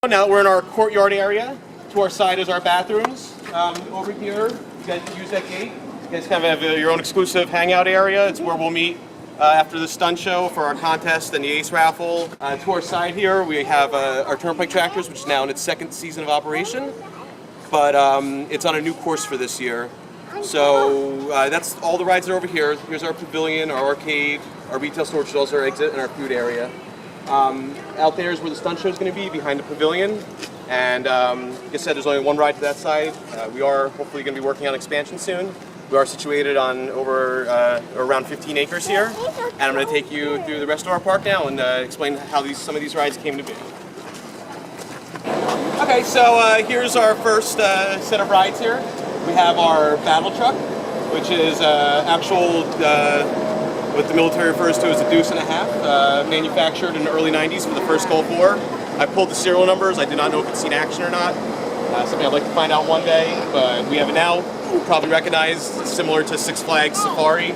Now we're in our courtyard area. To our side is our bathrooms. Over here, you guys use that gate. You guys kind of have your own exclusive hangout area. It's where we'll meet after the stunt show for our contest and the ace raffle. To our side here, we have our turnpike tractors, which is now in its second season of operation. But it's on a new course for this year. So that's all the rides that are over here. Here's our pavilion, our arcade, our retail store, which is also our exit, and our food area. Out there is where the stunt show is going to be, behind the pavilion. And like I said, there's only one ride to that side. We are hopefully going to be working on expansion soon. We are situated on around 15 acres here. And I'm going to take you through the rest of our park now and explain how some of these rides came to be. Okay, so here's our first set of rides here. We have our battle truck, which is actual, what the military refers to as a deuce and a half, manufactured in the early 90s for the first Gulf War. I pulled the serial numbers. I do not know if it's seen action or not. Something I'd like to find out one day, but we have it now. Probably recognized, similar to Six Flags Safari.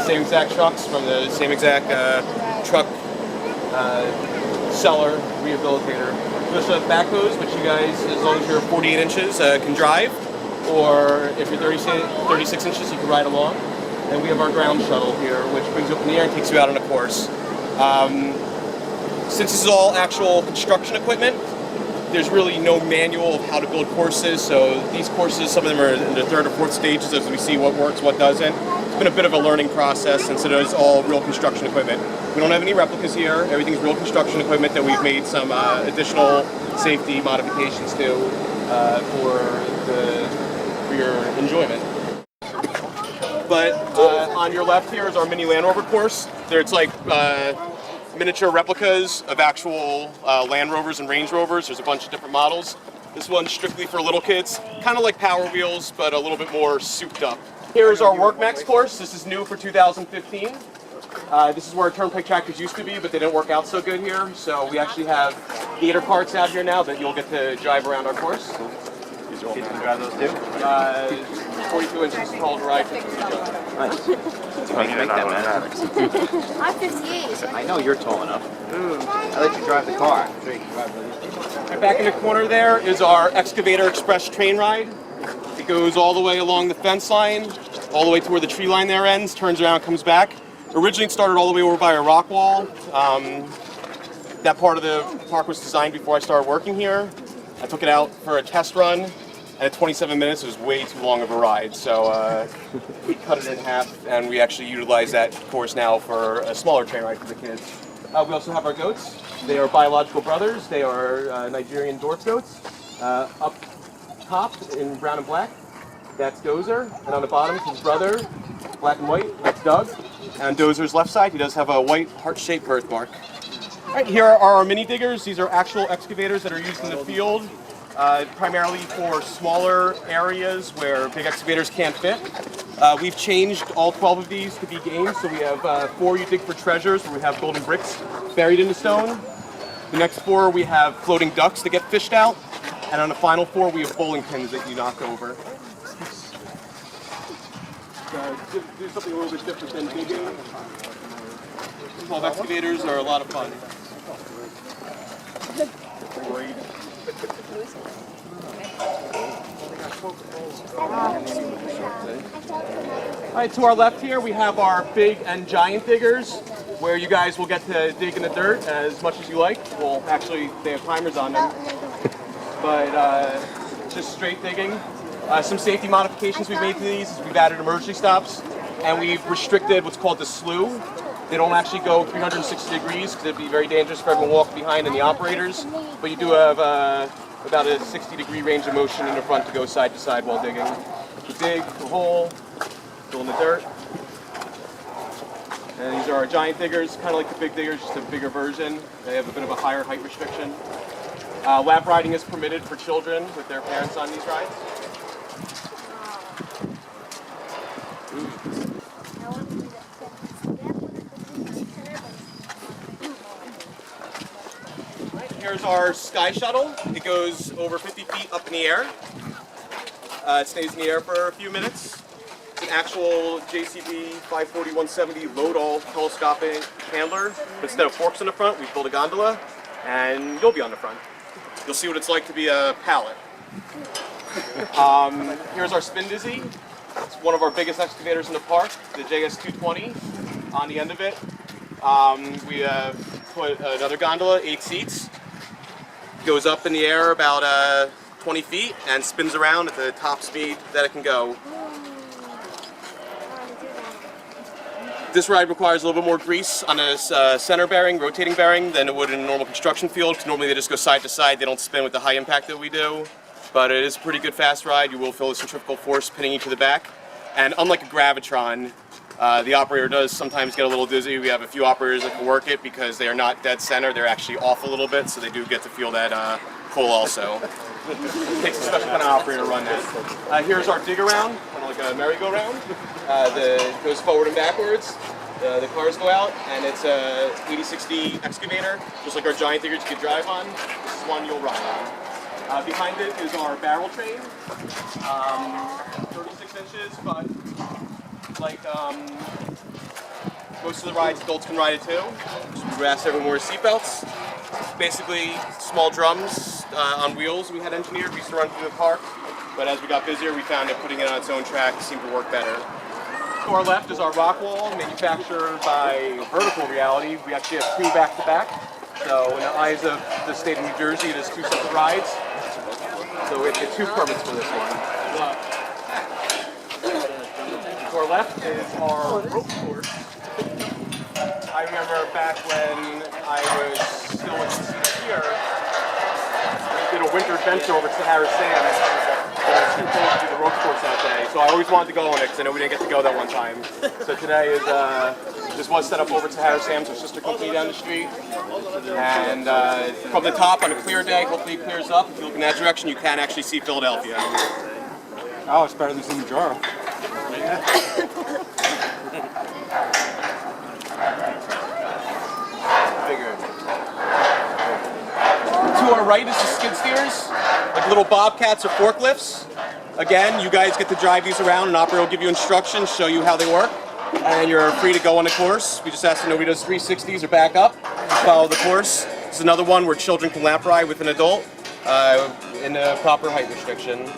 Same exact trucks from the same exact truck seller, rehabilitator. We also have backhoes, which you guys, as long as you're 48 inches, can drive. Or if you're 36 inches, you can ride along. And we have our ground shuttle here, which brings you up in the air and takes you out on a course. Since this is all actual construction equipment, there's really no manual of how to build courses. So these courses, some of them are in the third or fourth stages as we see what works, what doesn't. It's been a bit of a learning process since it is all real construction equipment. We don't have any replicas here. Everything's real construction equipment that we've made some additional safety modifications to for your enjoyment. But on your left here is our mini Land Rover course. It's like miniature replicas of actual Land Rovers and Range Rovers. There's a bunch of different models. This one's strictly for little kids, kind of like Power Wheels, but a little bit more souped up. Here's our WorkMax course. This is new for 2015. This is where turnpike tractors used to be, but they didn't work out so good here. So we actually have gator carts out here now that you'll get to drive around our course. Kids can drive those too? 42 inches tall to ride. Nice. How do you make that matter? I'm 58. I know you're tall enough. I'll let you drive the car. I'm sure you can drive those. Right back in the corner there is our Excavator Express train ride. It goes all the way along the fence line, all the way to where the tree line there ends, turns around, comes back. Originally it started all the way over by a rock wall. That part of the park was designed before I started working here. I took it out for a test run, and at 27 minutes it was way too long of a ride. So we cut it in half, and we actually utilize that course now for a smaller train ride for the kids. We also have our goats. They are biological brothers. They are Nigerian dwarf goats. Up top in brown and black, that's Dozer, and on the bottom his brother, black and white, that's Doug. And on Dozer's left side, he does have a white heart-shaped birthmark. Right, here are our mini diggers. These are actual excavators that are used in the field, primarily for smaller areas where big excavators can't fit. We've changed all 12 of these to be games, so we have 4 you dig for treasures, where we have golden bricks buried in the stone. The next 4 we have floating ducks that get fished out, and on the final 4 we have bowling pins that you knock over. Do something a little bit different than digging. 12 excavators are a lot of fun. Alright, to our left here we have our big and giant diggers, where you guys will get to dig in the dirt as much as you like. Well, actually, they have timers on them, but just straight digging. Some safety modifications we've made to these is we've added emergency stops, and we've restricted what's called the slew. They don't actually go 360 degrees because it'd be very dangerous for everyone walking behind and the operators, but you do have about a 60-degree range of motion in the front to go side to side while digging. You dig the hole, fill in the dirt. And these are our giant diggers, kind of like the big diggers, just a bigger version. They have a bit of a higher height restriction. Lap riding is permitted for children with their parents on these rides. Here's our sky shuttle. It goes over 50 feet up in the air. It stays in the air for a few minutes. It's an actual JCB 540-170 load-all telescopic handler. Instead of forks in the front, we built a gondola, and you'll be on the front. you'll see what it's like to be a pallet. Here's our spin dizzy. It's one of our biggest excavators in the park, the JS220. On the end of it, we have put another gondola, 8 seats. Goes up in the air about 20 feet and spins around at the top speed that it can go. This ride requires a little bit more grease on a center bearing, rotating bearing, than it would in a normal construction field. Normally they just go side to side, they don't spin with the high impact that we do. But it is a pretty good fast ride. You will feel the centrifugal force pinning you to the back. And unlike a Gravitron, the operator does sometimes get a little dizzy. We have a few operators that can work it because they are not dead center. They're actually off a little bit, so they do get to feel that pull also. It takes a special kind of operator to run that. Here's our dig around, kind of like a merry-go-round. It goes forward and backwards. The cars go out, and it's a 8060 excavator, just like our giant diggers you could drive on. This is one you'll ride on. Behind it is our barrel train, 36 inches, but like most of the rides, adults can ride it too. So we asked everyone to wear seatbelts. Basically, small drums on wheels we had engineered. We used to run through the park, but as we got busier, we found that putting it on its own track seemed to work better. To our left is our rock wall, manufactured by Vertical Reality. We actually have 2 back-to-back. So in the eyes of the state of New Jersey, it is 2 separate rides. So we have to get 2 permits for this one. To our left is our rope course. I remember back when I was still in here, we did a winter adventure over to Harris Sand. It was too cold to do the rope course that day, so I always wanted to go on it because I know we didn't get to go that one time. So today is this was set up over to Harris Sam's, our sister company down the street. And from the top on a clear day, hopefully it clears up. If you look in that direction, you can actually see Philadelphia. Oh, it's better than seeing the jar. To our right is the skid steers, like little bobcats or forklifts. Again, you guys get to drive these around, and operator will give you instructions, show you how they work, and you're free to go on the course. We just ask that nobody does 360s or back up. Follow the course. This is another one where children can lap ride with an adult in a proper height restriction.